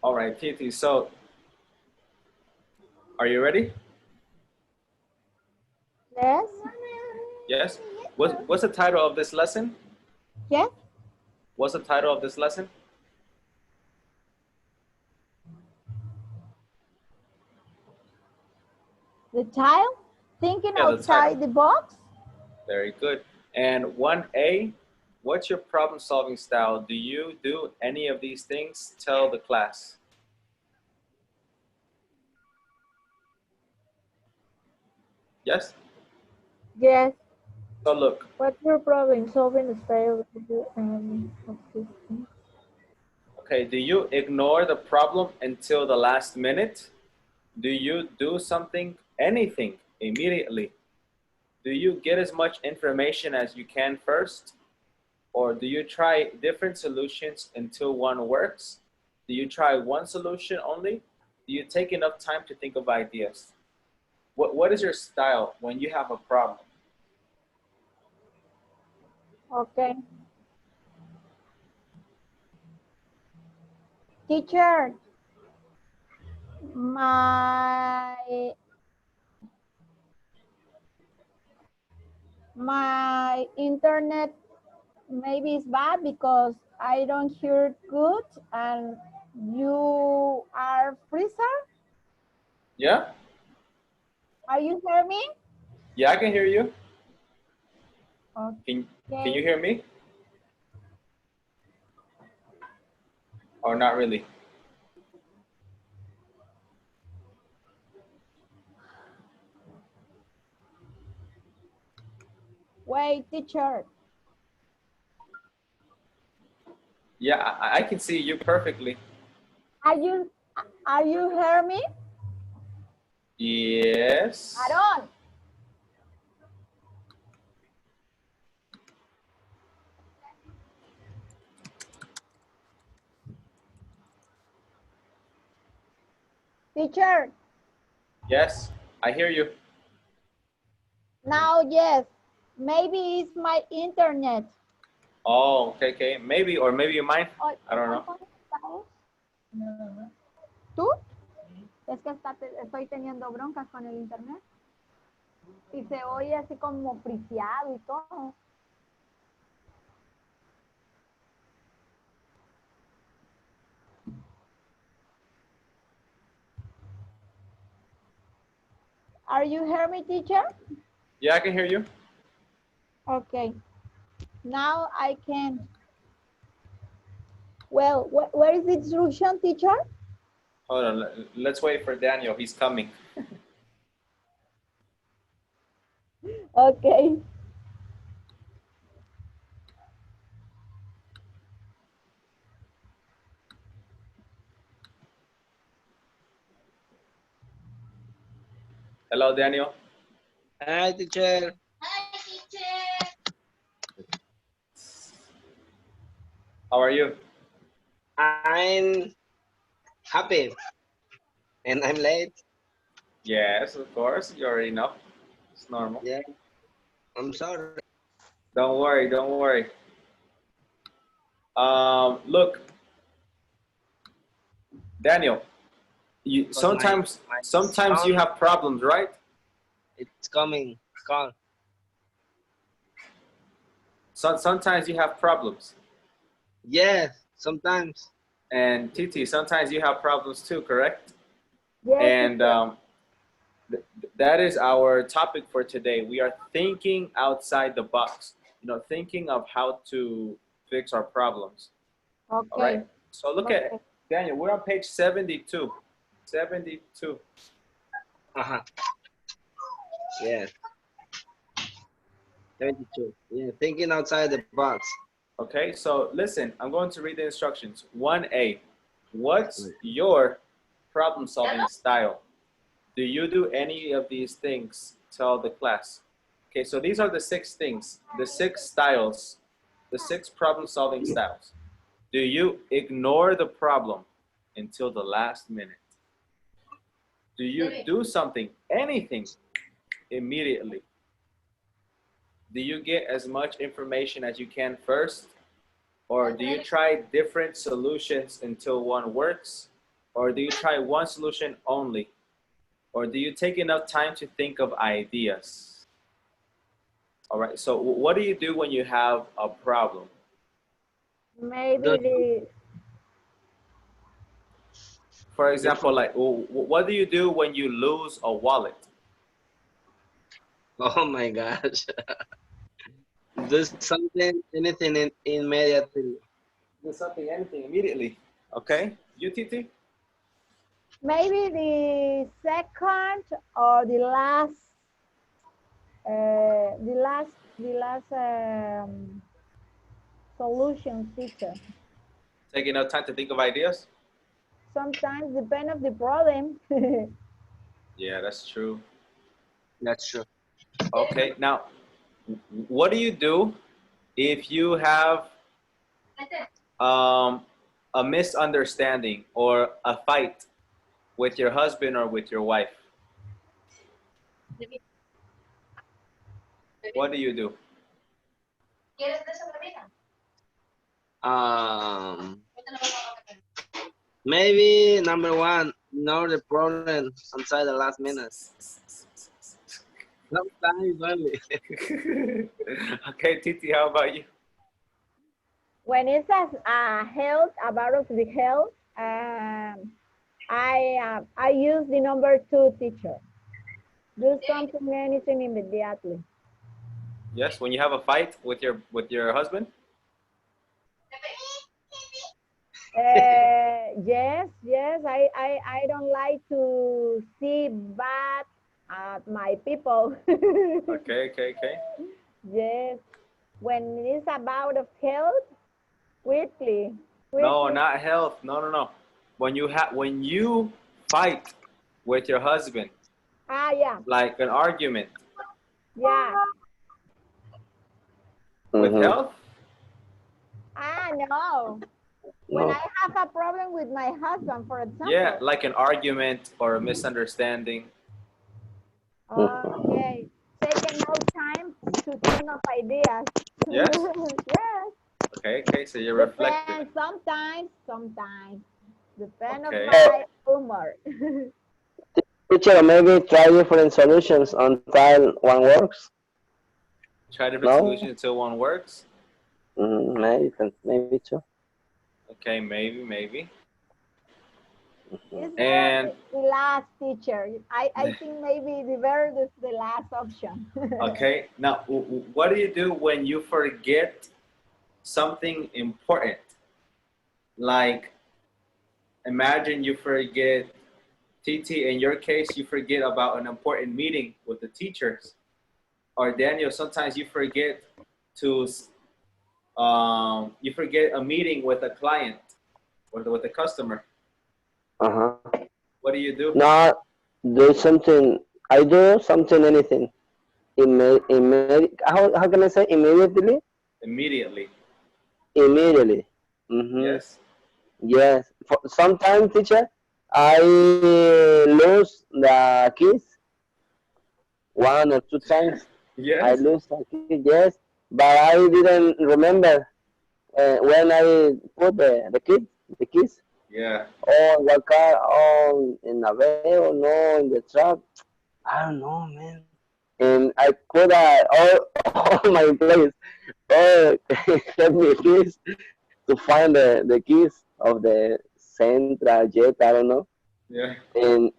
All right, Titi, so are you ready? Yes. Yes? What's the title of this lesson? Yes. What's the title of this lesson? The child thinking Yeah, the title. outside the box. Very good. And 1A, what's your problem solving style? Do you do any of these things? Tell the class. Yes? Yes. So look, What's your problem solving style? okay, do you ignore the problem until the last minute? Do you do something, anything, immediately? Do you get as much information as you can first? Or do you try different solutions until one works? Do you try one solution only? Do you take enough time to think of ideas? What is your style when you have a problem? Okay. Teacher, my internet maybe is bad because I don't hear good and you are freezer. Yeah? Are you hear me? Yeah, I can hear you. Okay. Can you hear me? Or not really? Wait, teacher. Yeah, I can see you perfectly. Are you hear me? Yes. Aaron. Teacher. Yes, I hear you. Now yes. Maybe it's my internet. Oh, okay, okay. Maybe, or maybe you might. Oh, I don't know. ¿Tú? Es que estoy teniendo broncas con el internet. Y se oye así como friseado y todo. Are you hear me, teacher? Yeah, I can hear you. Okay. Now I can. Well, where is the instruction, teacher? Hold on. Let's wait for Daniel. He's coming. Okay. Hello, Daniel. Hi, teacher. How are you? I'm happy and I'm late. Yes, of course. You already know. It's normal. Yeah, I'm sorry. Don't worry. Don't worry. Look, Daniel. You Because my sometimes you son, have problems, right? it's coming. It's gone. Sometimes you have problems. Yes, sometimes. And Titi, sometimes you have problems too, correct? Yes, And that is our topic for today. We are thinking outside the box, thinking of how to fix our problems. okay. All right. So look Okay. at Daniel. We're on page 72. 72. Uh-huh. Yes. 72. Yeah, thinking outside the box. Okay. So listen, I'm going to read the instructions. 1A. What's your problem solving style? Do you do any of these things? Tell the class. Okay, so these are the 6 things, the 6 styles, the 6 problem solving styles. Do you ignore the problem until the last minute? Do you do something, anything, immediately? Do you get as much information as you can first? Or do you try different solutions until one works? Or do you try one solution only? Or do you take enough time to think of ideas? All right, so what do you do when you have a problem? Maybe Don't- the For example, like what do you do when you lose a wallet? Oh my gosh. Do something, anything immediately. Do something, anything, immediately. Okay, you, Titi? maybe the second or the last solution teacher. Take enough time to think of ideas? Sometimes depend of the problem. Yeah, that's true. That's true. Okay, now, what do you do if you have um, a misunderstanding or a fight with your husband or with your wife? What do you do? Um, Maybe number one, know the problem inside the last minute. Sometimes only. Okay, Titi, how about you? When it's a health, about the health, I use the number 2 teacher. Do something, anything immediately. Yes, when you have a fight with your husband? Yes. I don't like to see bad at my people. Okay. Yes. When it's about of health, quickly. No, not health. No. When you fight with your husband, Yeah. like an argument Yeah. with Mhm. health? No. When No. I have a problem with my husband, for Yeah, example. like an argument or a misunderstanding. Okay. Taking no time to think of ideas. Yes? Yes. Okay, so you're reflective. Depends. Sometimes. Depend of Okay. my humor. Teacher, maybe try different solutions until one works. Try different No? solutions until one works. Maybe too. Okay, maybe. It's And the last teacher. I think maybe the better is the last option. okay, now what do you do when you forget something important? Like, imagine you forget, TT, in your case, you forget about an important meeting with the teachers. Or Daniel, sometimes you forget to, you forget a meeting with a client or with a customer. Uh-huh. What do you do? Not do something. I do something, anything. How can I say immediately? Immediately. Immediately. Mm-hmm. Yes? Yes. Sometimes, teacher, I lose the keys 1 or 2 times. I Yes? lose the keys, yes, but I didn't remember when I put the keys. Yeah. Oh, what car? Oh, in the way or no, in the truck. I don't know, man. And I put all my place. Oh, help me please to find the keys of the Central Jet. I don't know. Yeah. In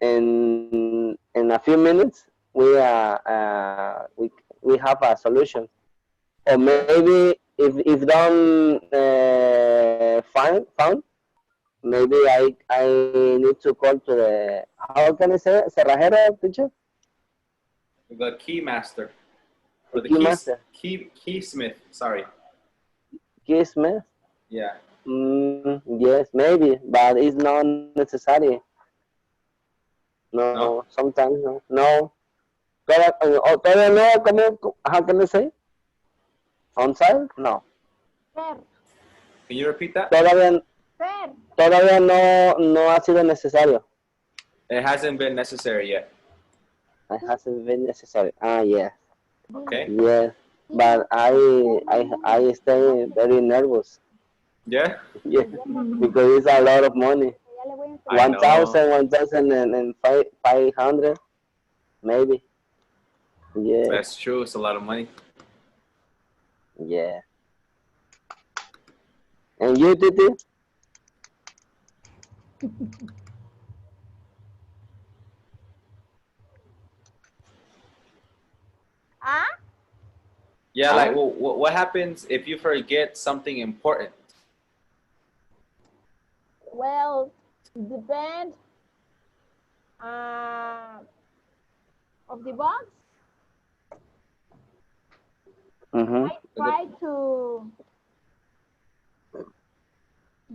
a few minutes, we have a solution. Or maybe if don't found, maybe I need to call to the, how can I say it? Cerrajero, teacher? The key master. The Or the key master. keysmith. Sorry. Key smith? Yeah. Yes, maybe, but it's not necessary. No, No? sometimes no. No. Todavía no, how can I say? On site? No. Fair. Can you repeat that? Todavía, Fair. todavía no ha sido necesario. It hasn't been necessary yet. It hasn't been necessary. Yes. Okay. Yes. But I stay very nervous. Yeah? Yeah. Because it's a lot of money. Ya le voy a I enseñar. know. 1,500, maybe. Yeah, That's true. It's a lot of money. yeah. And you, Titi? Ah, Yeah, like, Huh? well, what happens if you forget something important? well, depend uh, of the box. Mm-hmm. I try to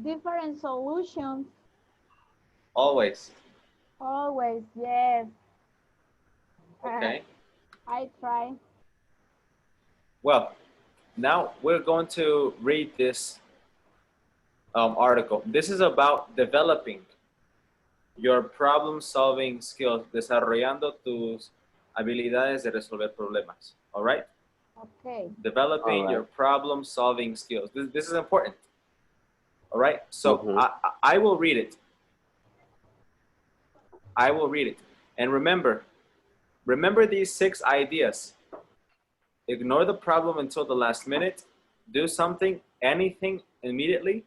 different solutions Always. always. Yes, Okay. I try. Well, now we're going to read this article. This is about developing your problem-solving skills, desarrollando tus habilidades de resolver problemas. All right? Okay. All Developing right. your problem-solving skills. This is important. All right? So Mm-hmm. I will read it. I will read it. And remember these 6 ideas. Ignore the problem until the last minute. Do something, anything immediately.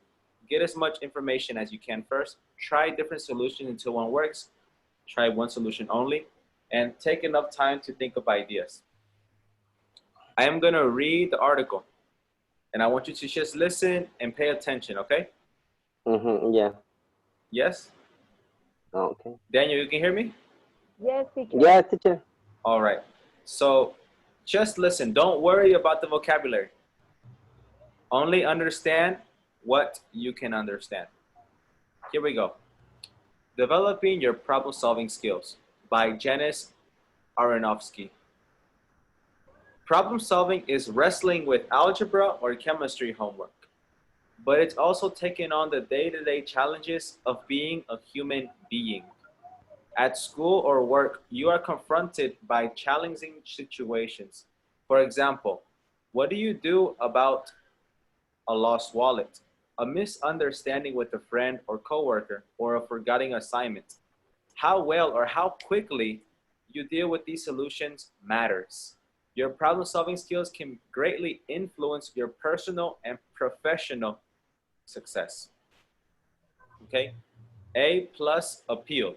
Get as much information as you can first. Try different solutions until one works. Try one solution only. And take enough time to think of ideas. I am going to read the article. And I want you to just listen and pay attention, okay? Mm-hmm. Yeah. Yes? Okay. Daniel, you can hear me? Yes, teacher. Yeah, teacher. All right. So just listen. Don't worry about the vocabulary. Only understand what you can understand. Here we go. Developing Your Problem-Solving Skills by Janice Aronofsky. Problem-solving is wrestling with algebra or chemistry homework, but it's also taking on the day-to-day challenges of being a human being. At school or work, you are confronted by challenging situations. For example, what do you do about a lost wallet, a misunderstanding with a friend or coworker, or a forgotten assignment? How well or how quickly you deal with these solutions matters. Your problem solving skills can greatly influence your personal and professional success. Okay? A plus appeal.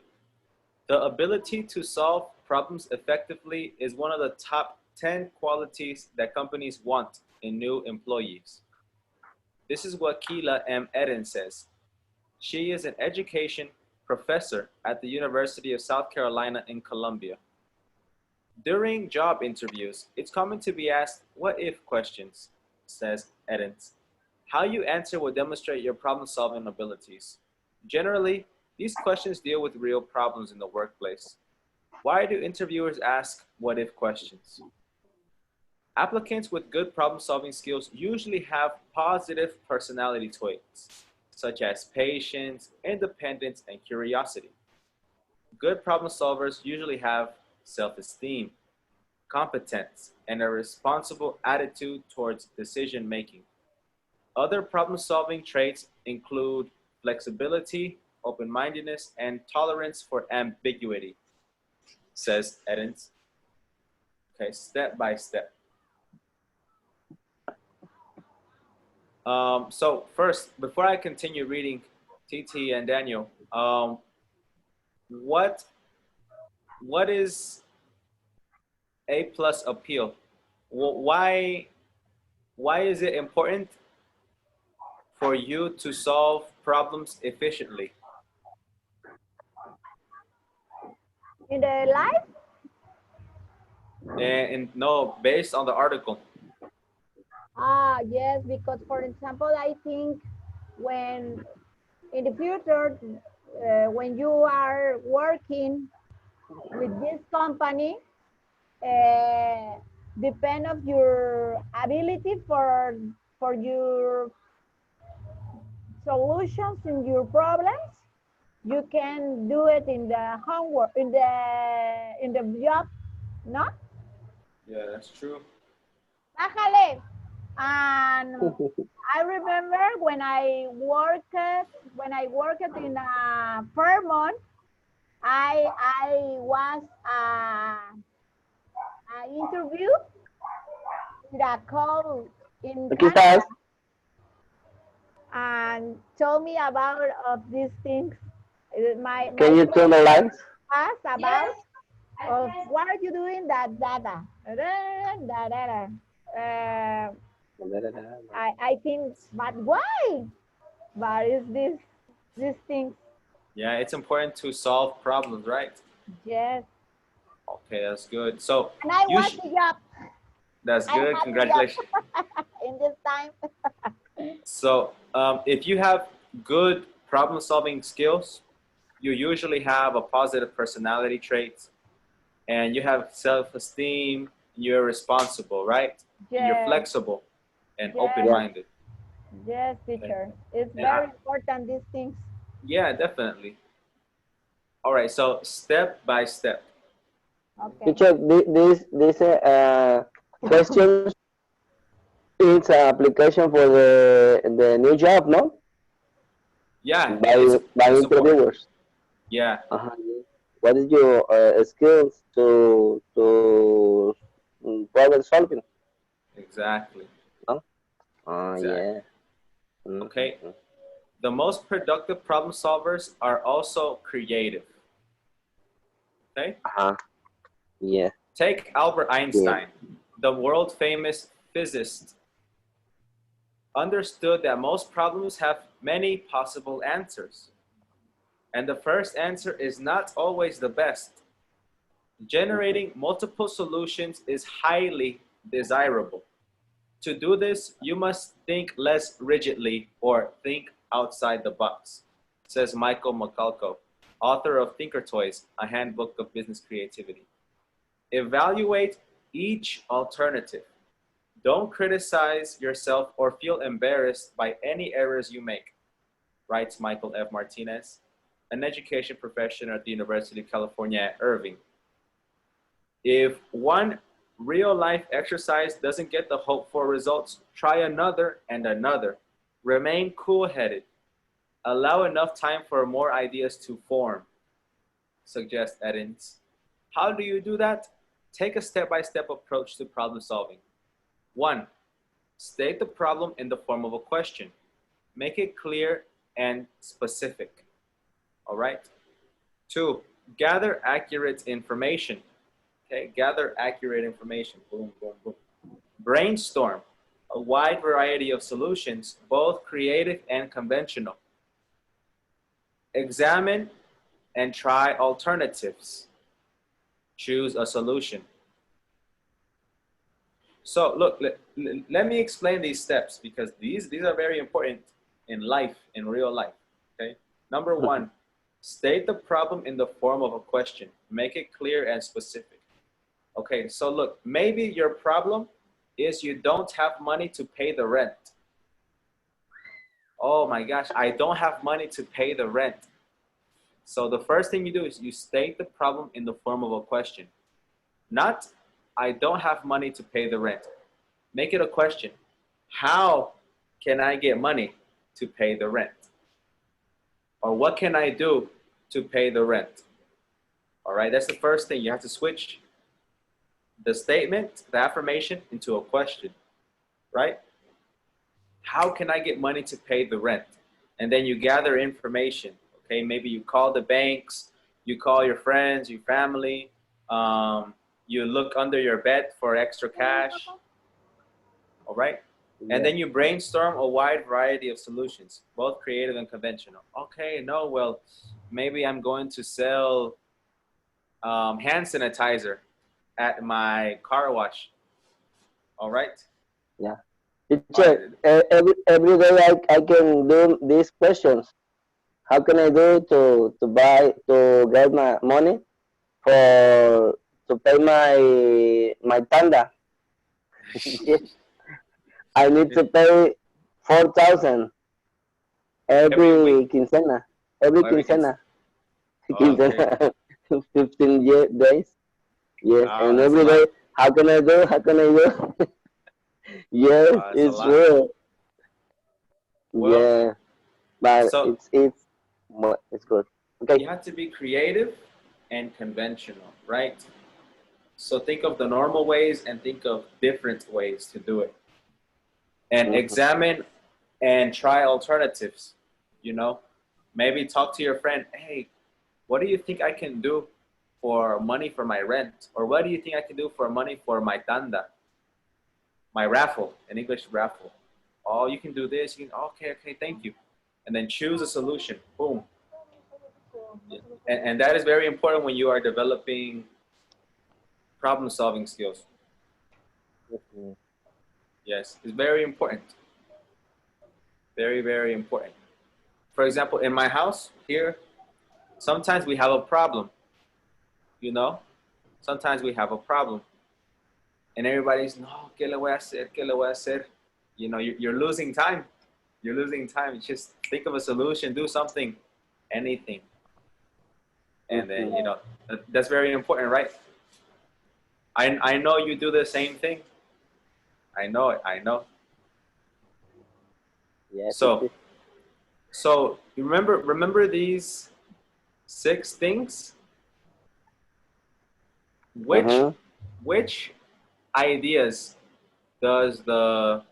The ability to solve problems effectively is one of the top 10 qualities that companies want in new employees. This is what Keila M. Eden says. She is an education professor at the University of South Carolina in Columbia. During job interviews, it's common to be asked what if questions, says Edens. How you answer will demonstrate your problem solving abilities. Generally, these questions deal with real problems in the workplace. Why do interviewers ask what if questions? Applicants with good problem solving skills usually have positive personality traits, such as patience, independence, and curiosity. Good problem solvers usually have self esteem, competence, and a responsible attitude towards decision making. Other problem solving traits include flexibility, open mindedness, and tolerance for ambiguity, says Edens. Okay, step by step. So first, before I continue reading TT and Daniel, what what is A plus appeal? Why is it important for you to solve problems efficiently? In the life, And no, based on the article. yes, because for example, I think when in the future, when you are working with this company, uh, depend of your ability for your solutions in your problems. You can do it in the homework in the job, no? Yeah, that's true. Bájale. And I remember when I worked in a Fairmont, I was interview with a call in Aquí Canada estás. and told me about of these things. Can My you turn the lights? class about of what are you doing that data. I think, but why? But is this these things? Yeah, it's important to solve problems, right? Yes. Okay, that's good. So And I you want the job. that's I good. had the job Congratulations. in this time. So if you have good problem-solving skills, you usually have a positive personality trait, and you have self-esteem. You're responsible, right? And you're Yes. flexible and Yes. open-minded. Yes, Okay. teacher. It's And very important, these things. yeah, definitely. All right. So step by step. Okay. Teacher, this questions is an application for the new job, no? Yeah, By it's important. interviewers. Yeah, What is your skills to problem solving? exactly. No? Exactly. Yeah. Okay. Mm-hmm. The most productive problem solvers are also creative. Okay. Yeah. Take Albert Yeah. Einstein, the world famous physicist, understood that most problems have many possible answers. And the first answer is not always the best. Generating multiple solutions is highly desirable. To do this, you must think less rigidly or think outside the box, says Michael McCullough, author of Thinker Toys, a handbook of business creativity. Evaluate each alternative. Don't criticize yourself or feel embarrassed by any errors you make, writes Michael F. Martinez, an education professional at the University of California at Irvine. If one real life exercise doesn't get the hoped for results, try another and another. Remain cool headed. Allow enough time for more ideas to form, suggests Eddins. How do you do that? Take a step by step approach to problem solving. 1. State the problem in the form of a question. Make it clear and specific. All right? 2. Gather accurate information. Okay, gather accurate information. Boom, boom, boom. Brainstorm a wide variety of solutions, both creative and conventional. Examine and try alternatives. Choose a solution. So look, let me explain these steps because these are very important in life, in real life. Okay. Number 1, state the problem in the form of a question. Make it clear and specific. Okay, so look, maybe your problem is you don't have money to pay the rent. Oh my gosh, I don't have money to pay the rent. So the first thing you do is you state the problem in the form of a question. Not, I don't have money to pay the rent. Make it a question. How can I get money to pay the rent? Or what can I do to pay the rent? All right, that's the first thing. You have to switch the statement, the affirmation, into a question, right? How can I get money to pay the rent? And then you gather information, okay? Maybe you call the banks, you call your friends, your family, you look under your bed for extra cash, all right? And then you brainstorm a wide variety of solutions, both creative and conventional. Okay, no, well, maybe I'm going to sell hand sanitizer at my car wash. All right. Yeah. All right. Teacher, every day I can do these questions. How can I do to get my money for to pay my tanda? I need to pay 4,000 Every week. every quincena. Every Or every quincena. okay. Quincena. 15 days. Yes, and That's a every day, lot. how can I do? How can I do? Yes, That's a it's lot. real. Well, Yeah, but so it's good. Okay. you have to be creative and conventional, right? So think of the normal ways and think of different ways to do it. And Mhm. examine and try alternatives. You know, maybe talk to your friend, hey, what do you think I can do for money for my rent? Or what do you think I can do for money for my tanda, my raffle, an English raffle? Oh, you can do this. You can, okay, thank you. And then choose a solution. Boom. Yeah. And that is very important when you are developing problem solving skills. Mhm. Yes, it's very important. Very, very important. For example, in my house here, sometimes we have a problem, you know? Sometimes we have a problem. And everybody's, no, ¿qué le voy a hacer? ¿Qué le voy a hacer? You know, you're losing time. You're losing time. Just think of a solution, do something, anything. And then, Mhm. you know, that's very important, right? I know you do the same thing. I know it. I know. Yes, it So, is. so you remember these 6 things? Which Mhm. which ideas does the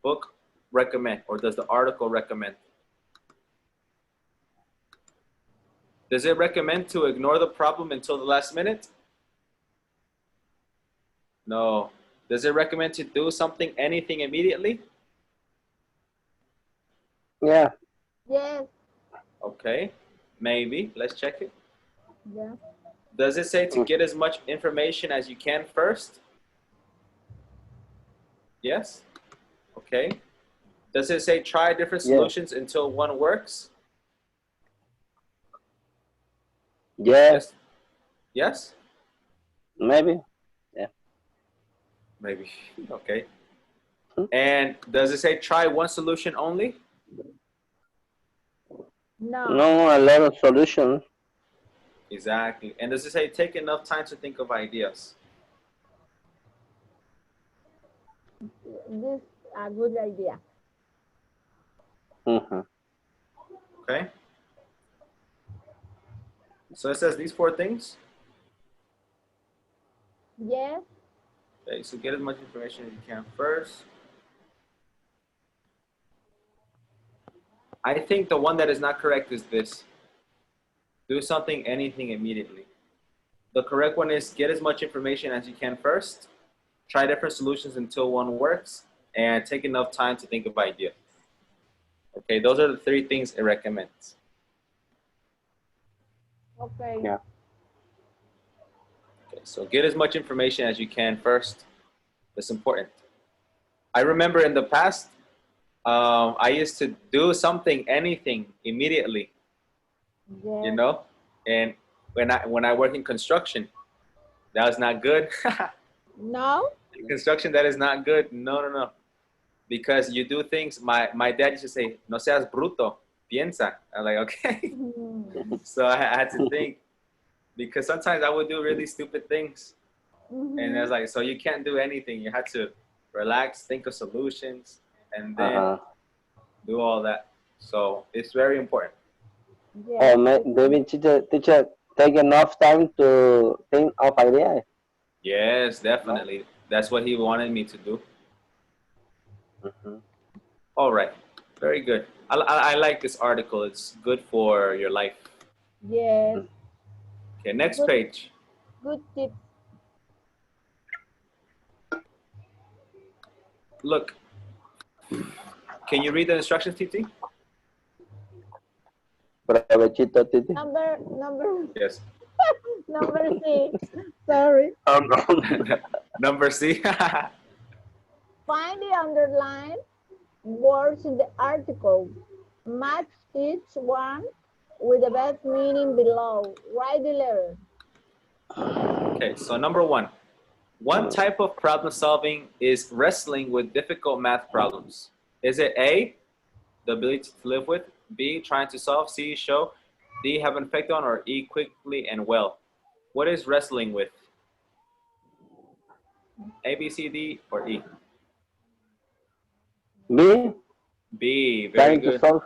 book recommend or does the article recommend? Does it recommend to ignore the problem until the last minute? No. Does it recommend to do something, anything immediately? Yeah. Yes. Okay, maybe. Let's check it. Yeah. Does it say to Mm. get as much information as you can first? Yes. Okay. Does it say try different Yeah. solutions until one works? Yeah. Yes. Yes. Maybe. Yeah. Maybe. Okay. Hmm. And does it say try one solution only? No. No, a lot of solutions. Exactly. And does it say take enough time to think of ideas? This a good idea. Mhm. Okay. So it says these 4 things. Yes. Okay, so get as much information as you can first. I think the one that is not correct is this. Do something, anything immediately. The correct one is get as much information as you can first, try different solutions until one works, and take enough time to think of ideas. Okay, those are the 3 things it recommends. Okay. Yeah. Okay, so get as much information as you can first. That's important. I remember in the past, I used to do something, anything immediately, you Yes. know, and when I work in construction, that was not good. No. Construction, that is not good. No, no, no. Because you do things. My dad used to say, "No seas bruto, piensa." I'm like, okay. Mhm. So I had to think because sometimes I would do really stupid things, and I was Mhm. like, so you can't do anything. You had to relax, think of solutions, and then Uh-huh. do all that. So it's very important. Or Yes. It is. maybe teacher take enough time to think of ideas. Yes, No? definitely. That's what he wanted me to do. Mhm. All right, very good. I like this article. It's good for your life. Yes. Mhm. Okay, next Good. page. Good tips. Look, can you read the instructions, TT? Provechito, Titi. Number Yes. number C. Sorry. No. Number C. Find the underlined words in the article. Match each one with the best meaning below. Write the letter. Okay, so number 1. One type of problem solving is wrestling with difficult math problems. Is it A, the ability to live with, B, trying to solve, C, show, D, have an effect on, or E, quickly and well? What is wrestling with? A, B, C, D, or E? B. B, very Trying to good. solve.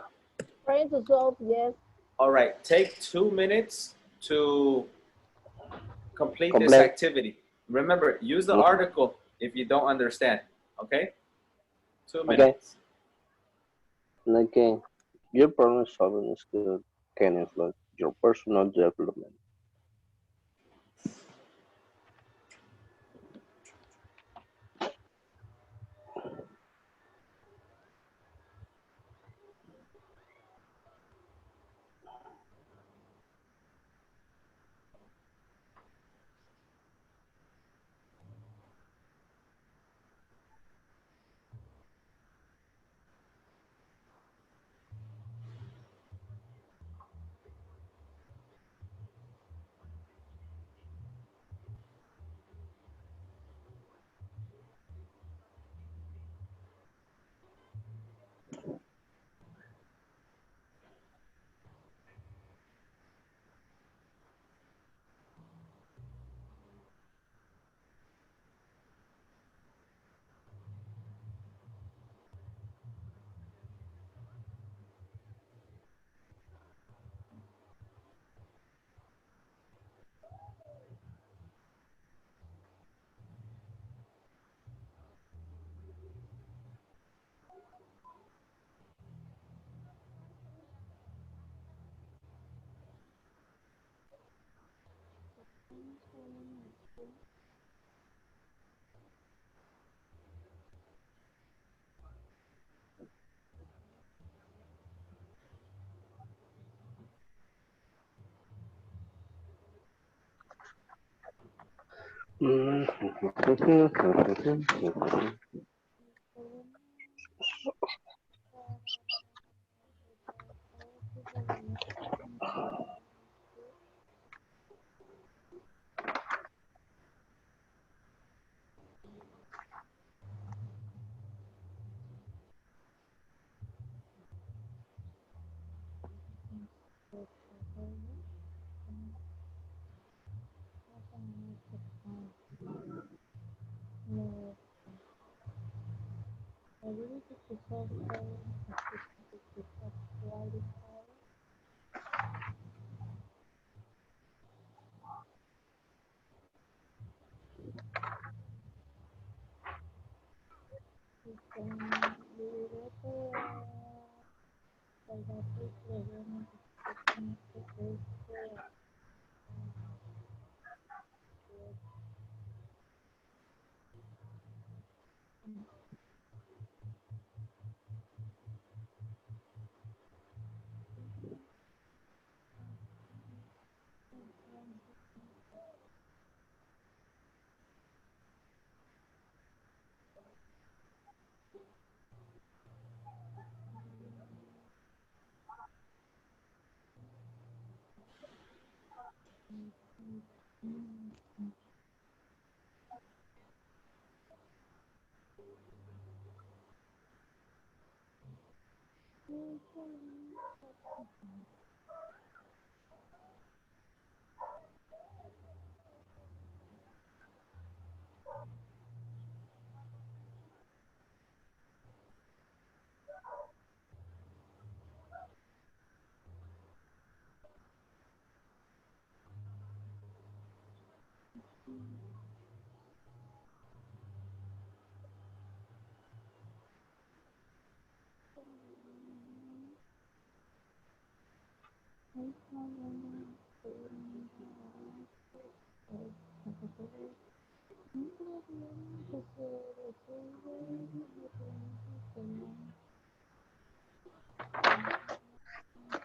Trying to solve, yes. All right, take 2 minutes to complete this Complete. activity. Remember, use the Okay. article if you don't understand, okay? 2 Okay. minutes. Okay. Your problem solving skill can influence your personal development.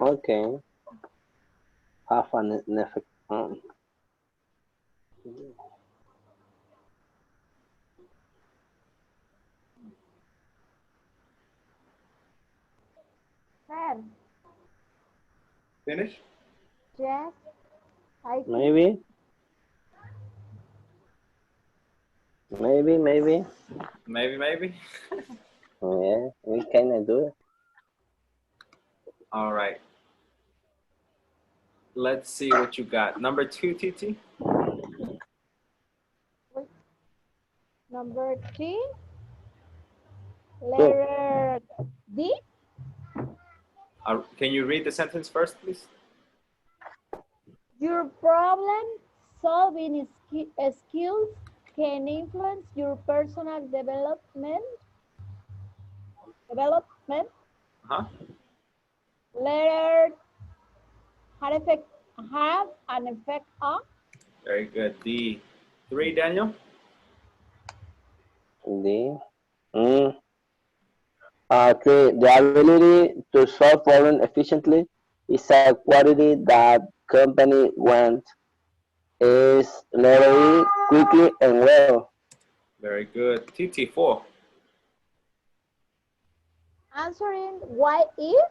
Okay. Have an effect. Sir, Finish? yes, I think. Maybe. Maybe. Maybe. Maybe, maybe. Yeah. We can do it. All right. Let's see what you got. Number 2, TT. Number 3, Letter D. Can you read the sentence first, please? Your problem solving skills can influence your personal development. Uh-huh. Letter have an effect on. Very good. D. 3, Daniel? D. The ability to solve problems efficiently is a quality that company want. Is letter E, quickly and well. Very good. TT, 4. Answering what if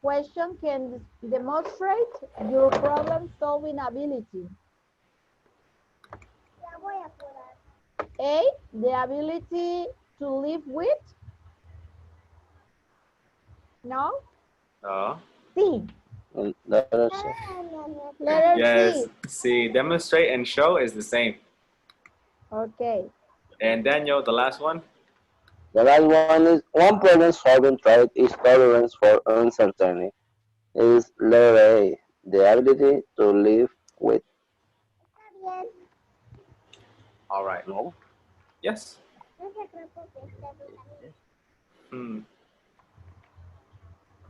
question can demonstrate your problem solving ability. A, the ability to live with. No. C. Letter C. Letter Yes. C. C. Demonstrate and show is the same. Okay. And Daniel, the last one? The last one is one problem solving trait is tolerance for uncertainty. Is letter A, the ability to live with. All right. No. Yes.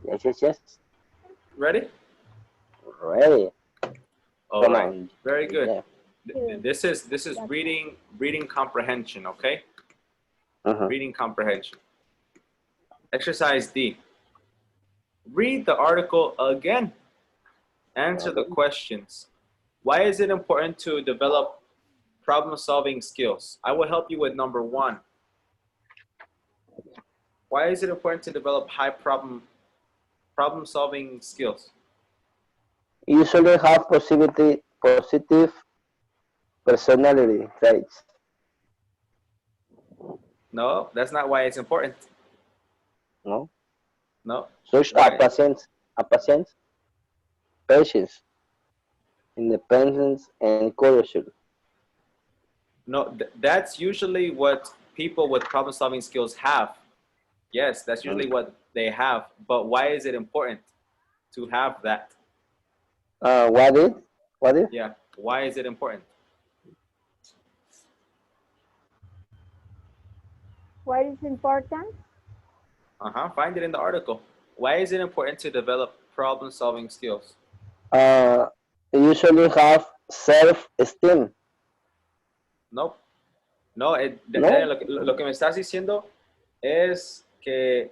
Yes. Ready? Ready. All Come right. on. Very good. Yeah. This is reading comprehension, okay? Reading comprehension. Exercise D. Read the article again. Answer the questions. Why is it important to develop problem-solving skills? I will help you with number 1. Why is it important to develop high problem-solving skills? Usually have positive personality traits. No, that's not why it's important. No. No. Such Why? patience, patience, independence, and courage. No, that's usually what people with problem-solving skills have. Yes, that's usually what they have. But why is it important to have that? What is? Yeah. Why is it important? What is important? Find it in the article. Why is it important to develop problem-solving skills? Usually have self-esteem. Nope. No, No. lo que me estás diciendo es que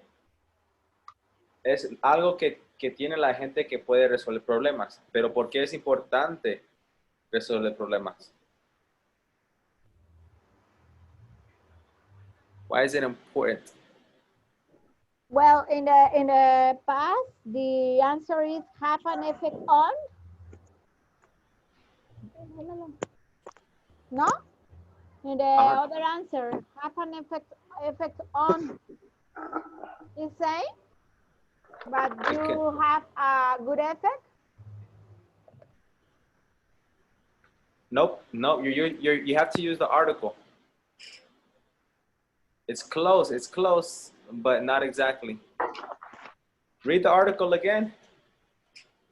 es algo que tiene la gente que puede resolver problemas. Pero ¿por qué es importante resolver problemas? Why is it important? Well, in the past, the answer is have an effect on. No? In the other answer, have an effect on. Is same, but you have a good effect. Nope. You have to use the article. It's close, but not exactly. Read the article again.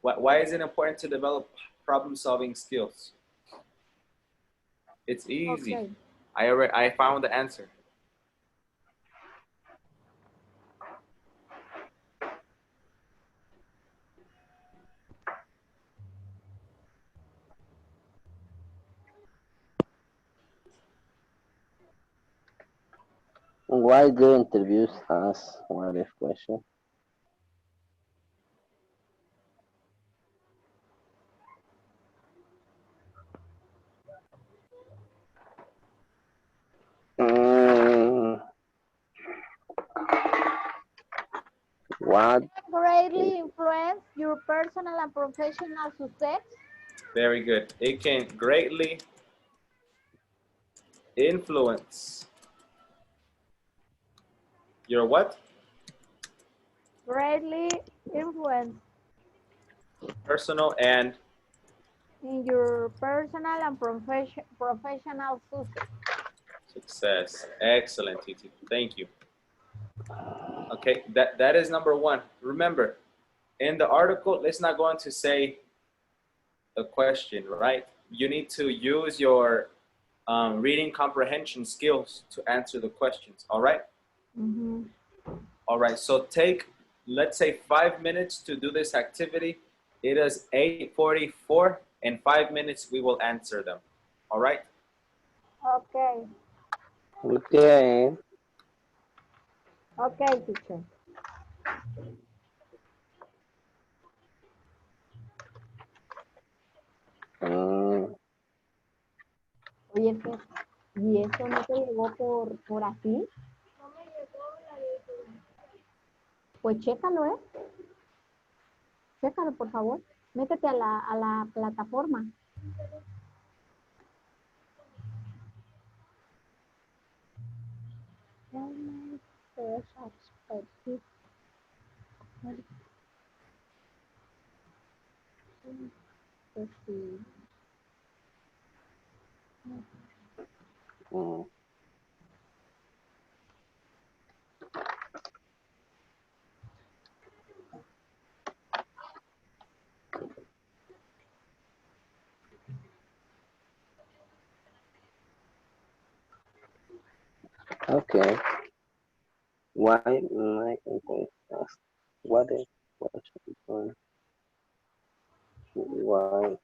Why is it important to develop problem-solving skills? It's easy. Okay. I found the answer. Why do interviews ask what if question? What? Greatly influence your personal and professional success. Very good. It can greatly influence your what? Greatly influence Personal and in your personal and professional success. success. Excellent, Titi. Thank you. Okay, that is number one. Remember, in the article, it's not going to say the question, right? You need to use your reading comprehension skills to answer the questions, all right? Mm-hmm. All right, so take, let's say 5 minutes to do this activity. It is 8:44. In 5 minutes, we will answer them, all right? Okay. Okay. Okay, teacher. Mm, Oye, Fer, ¿y eso no te llegó por así? Pues chécalo, ¿eh? Chécalo, por favor. Métete a la plataforma. mm. Okay. Why my ask what is question? Why?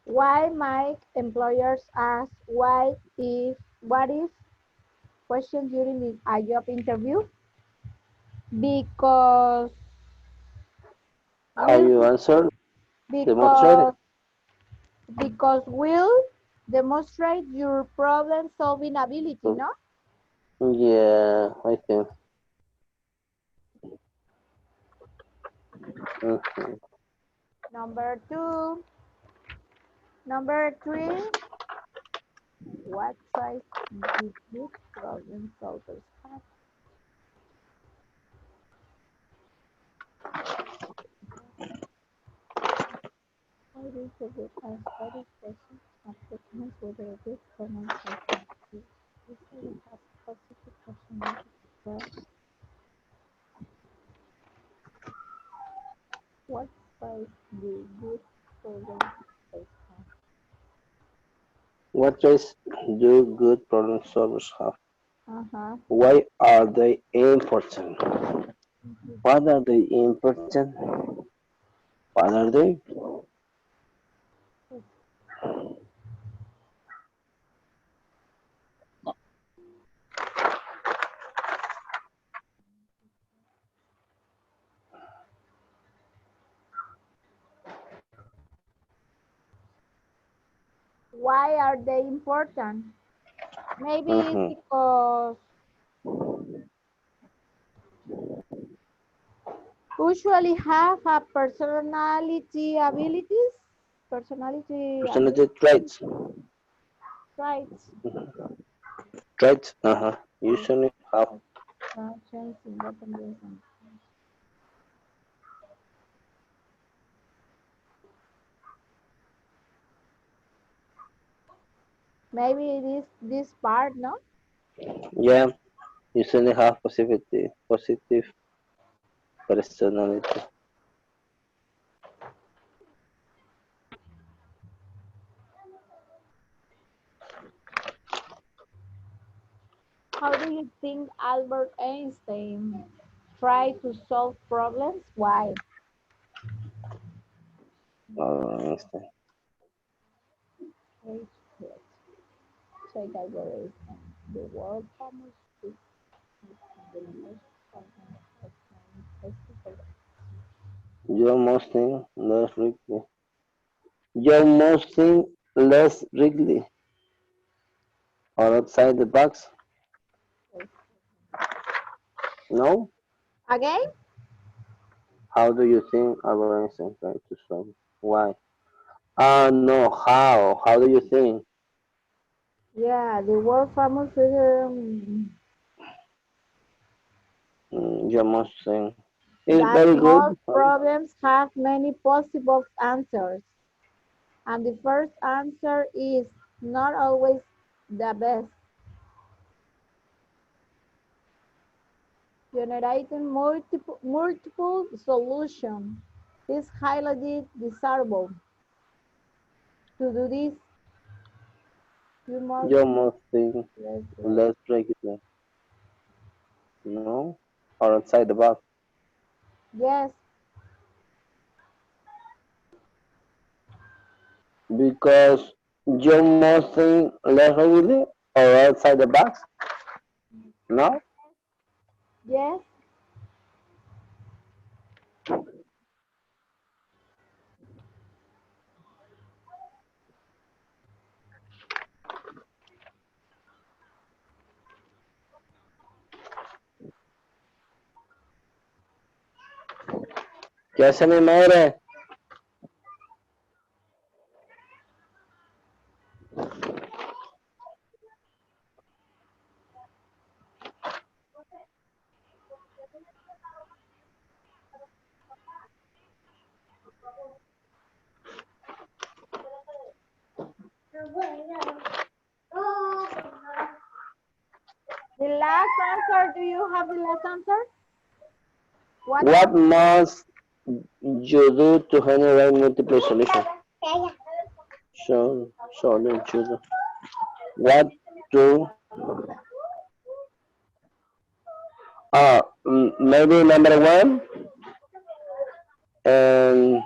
Why my employers ask what is question during a job interview? Because How will you answer? Demonstrate it. because will demonstrate your problem solving ability, no? Yeah, I think. Mhm. Number two. Number three. What tries to good problem solvers have? What is a good and study question of fitness with a good pronunciation? This will have positive personality. Well, what tries the good problem solvers have? What traits do good problem solvers have? Uh-huh. Why are they important? What are they important? What are they? Why are they important? Maybe it's Mhm. because usually have a personality abilities, personality ability Personality traits. traits. Traits. Usually have. Change independence. Maybe it is this part, no? Yeah. Usually have positive personality. How do you think Albert Einstein tried to solve problems? Why? Understand. Wait, wait. Check Albert Einstein. The world famous Your most thing less Wrigley. Your most thing less Wrigley. Or outside the box. No? Again? How do you think Albert Einstein tried to solve? Why? No. How? How do you think? Yeah, the world famous is, You must think. It's that very good. most problems have many possible answers. And the first answer is not always the best. Generating multiple solutions is highly desirable. To do this, you must You must think. let's break. Let's break it down. No? Or outside the box. Yes, Because you must think less rapidly or outside the box. No? yes. ¿Qué hace mi madre? The last answer, do you have the last answer? What must you do to generate multiple solutions? So then choose. What do? Maybe number one, and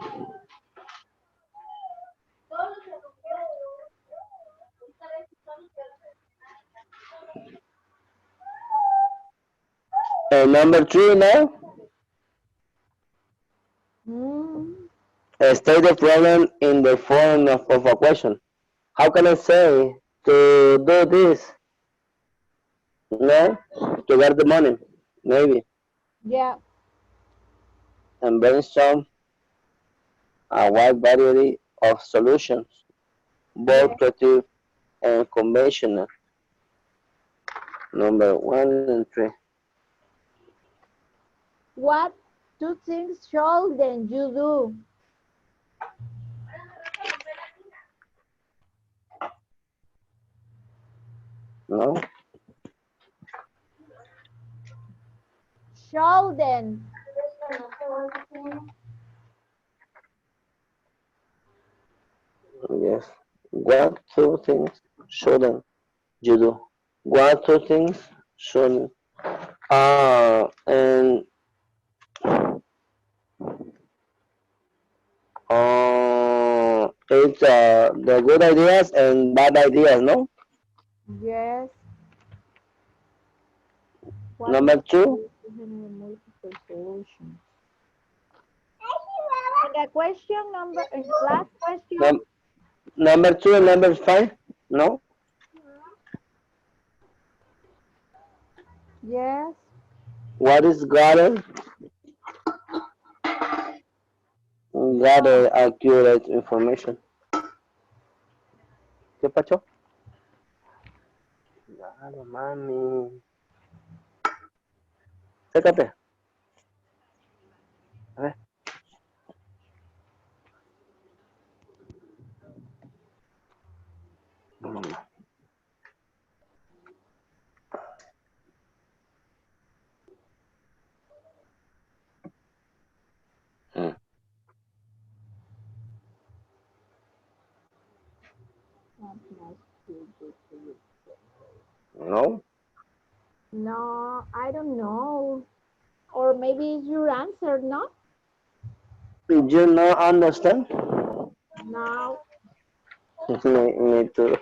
number three now. Mm, State the problem in the form of a question. How can I say to do this? No, to get the money, maybe, yeah, and brainstorm a wide variety of solutions, yeah. both creative and conventional. Number one and three. What two things should then you do? No, Should then. yes. What two things shouldn't you do? What two things should and it's the good ideas and bad ideas, no? Yes. What Number must you two, do to generate multiple solutions? And the question number, last question. num- number two and number five, no? Yes. What is gather accurate information? ¿Qué pacho? Claro, mami. Sécate. A ver. Mm. What must you do to you? No? No, I don't know. Or maybe it's your answer, no? Did you not understand? No. Me too.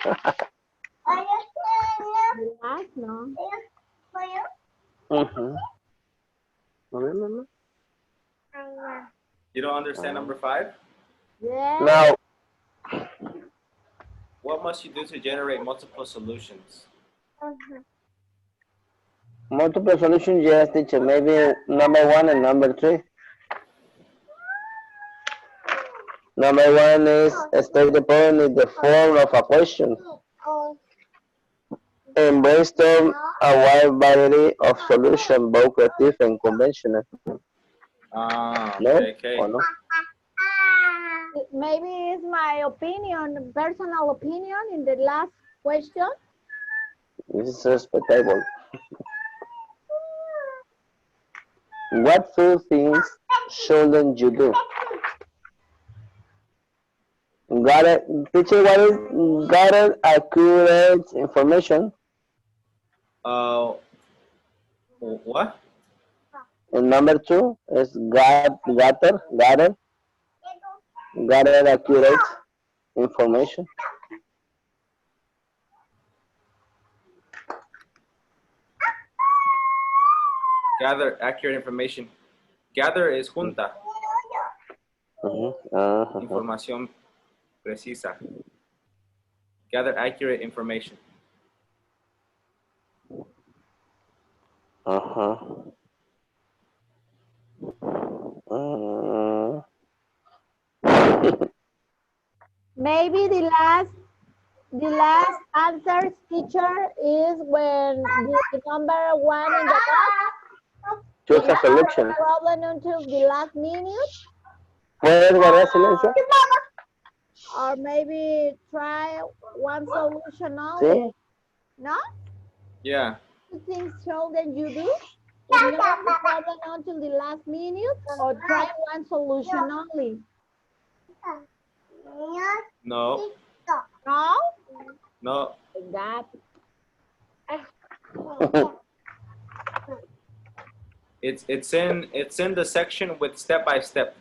The last, no. Mm-hmm. No, no, no. You don't understand number 5? Yes. Now, What must you do to generate multiple solutions? multiple solutions, yes, teacher. Maybe number one and number three. Number one is state the problem in the form of a question. and brainstorm a wide variety of solutions, both creative and conventional. Ah, No? okay, okay. Or no? Maybe it's my opinion, personal opinion in the last question. This is respectable. What few things shouldn't you do? Teacher, what is gather accurate information? What? And number two is gather accurate information. Gather accurate information. Gather is junta. Información precisa. Gather accurate information. Maybe the last answer, teacher, is when the number one in the box. Choose a solution. Problem until the last minute. ¿Puedes guardar silencio? Or maybe try one solution only. Sí. No? Yeah. Two things shouldn't you do? Ignore the problem until the last minute or try one solution only. No. No? No. That. It's in the section with step by step.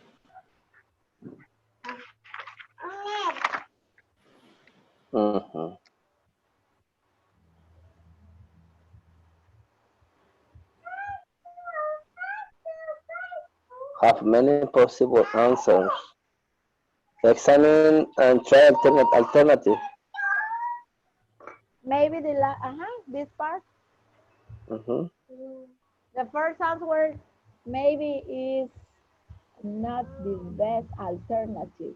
Have many possible answers. Examine and try alternative. Maybe this part. The first answer maybe is not the best alternative.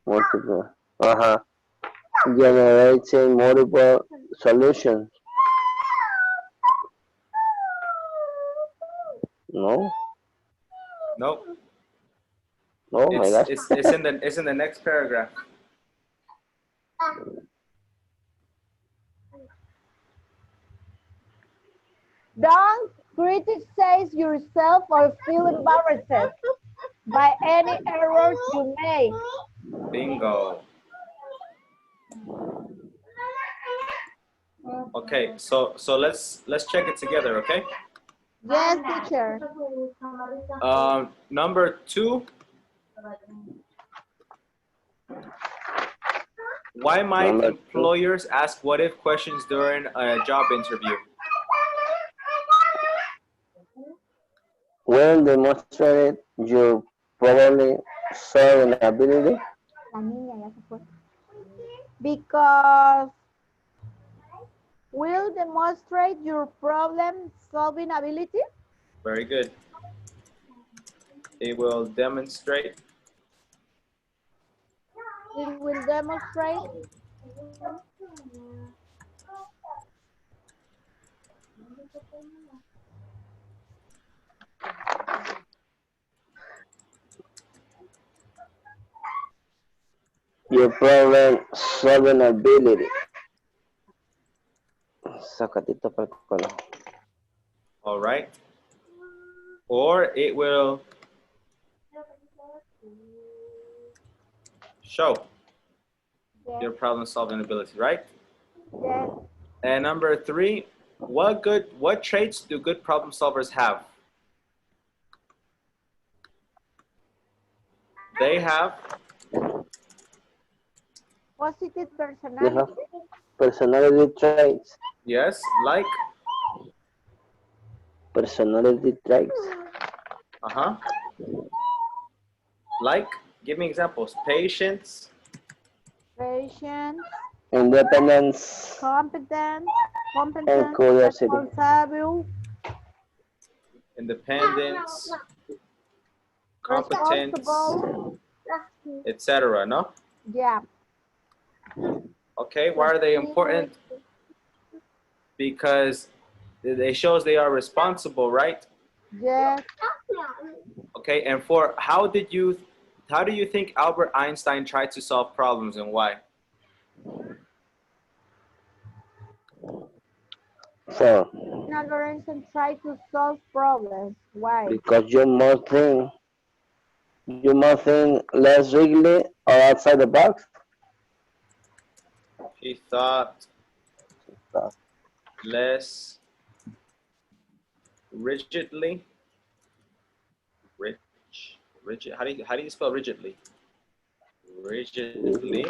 Multiple. Generating multiple solutions. No. Nope. Oh my gosh. It's in the next paragraph. Don't criticize yourself or feel embarrassed by any errors you make. Bingo. Okay, so let's check it together, okay? Yes, teacher. Number 2. Why might employers ask what if questions during a job interview? When demonstrated your problem solving ability? Because will demonstrate your problem solving ability. Very good. It will demonstrate. It will demonstrate. Your problem solving ability. Sacatito para el cono. All right. Or it will show your problem solving ability, right? Yes. And number 3, what traits do good problem solvers have? They have Positive They have personality. personality traits. yes, like Personality traits. like, give me examples. Patience, Patience. Independence. Competence. And curiosity. Responsible. independence, competence, Responsible. etc. No? Yeah. Okay, why are they important? Because it shows they are responsible, right? Yes. Okay, and for how do you think Albert Einstein tried to solve problems and why? So, Another reason try to solve problems. Why? because you must think less rigidly or outside the box. He thought So, less rigidly. Rigid. How do you spell rigidly? Rigidly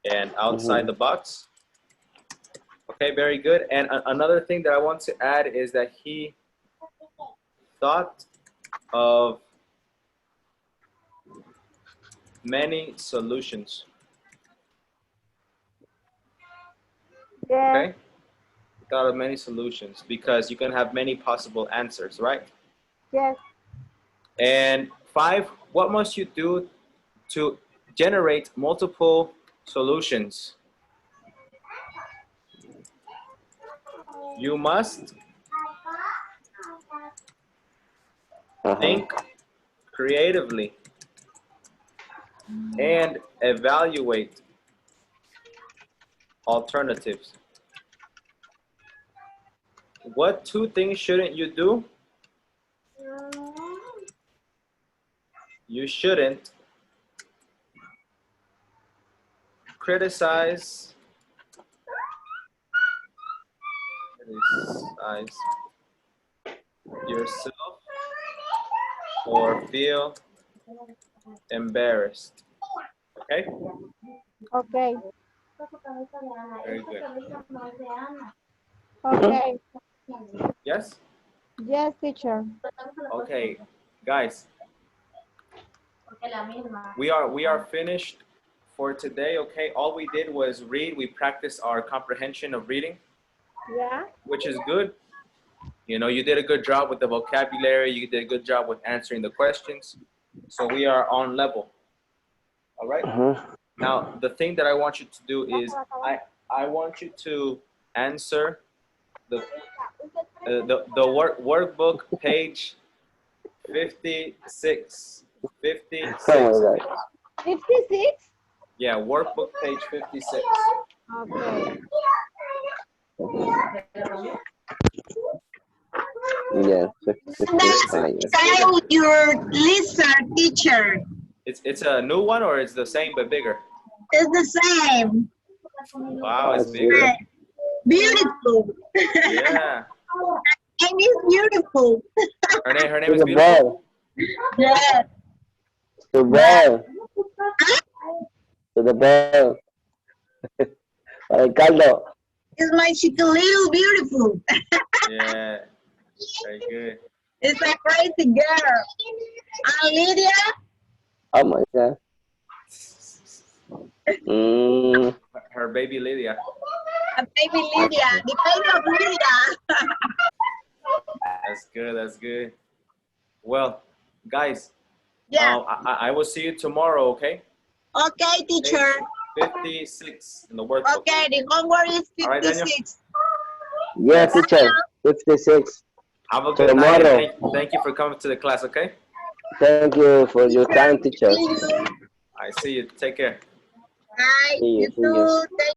and outside the box. Okay, very good. And another thing that I want to add is that he thought of many solutions. Yes. Okay, he thought of many solutions because you can have many possible answers, right? Yes. And 5, what must you do to generate multiple solutions? You must think creatively and evaluate alternatives. What 2 things shouldn't you do? You shouldn't criticize yourself or feel embarrassed. Okay? Okay. Very good. Okay. Yes? Yes, teacher. Okay, guys. We are finished for today, okay? All we did was read. We practiced our comprehension of reading, Yeah. which is good. You know, you did a good job with the vocabulary. You did a good job with answering the questions. So we are on level. All right? Now, the thing that I want you to do is I want you to answer the workbook page 56. 56. Oh my God. 56? Yeah, workbook page 56. Okay. Yes, 56. Tell your lizard teacher. It's a new one or it's the same but bigger? It's the same. Wow, it's bigger. Beautiful. Yeah. And it's beautiful. Her name To is the beautiful. ball. Yeah. To the ball. To the ball. Ricardo. It's my little beautiful. Yeah. Very good. It's a crazy girl. And Lydia, Oh my God. Mm, Her baby Lydia. a baby Lydia, the baby of Lydia. That's good. That's good. Well, guys, Yeah. I will see you tomorrow. Okay. Okay, teacher. Page 56 in the workbook. Okay, the homework is All right, Daniel. 56. yeah, teacher. 56. Have a good night. Tomorrow. And thank you for coming to the class. Okay. Thank you for your time, teacher. See you. I see you. Take care. Bye. See you. You too. Thank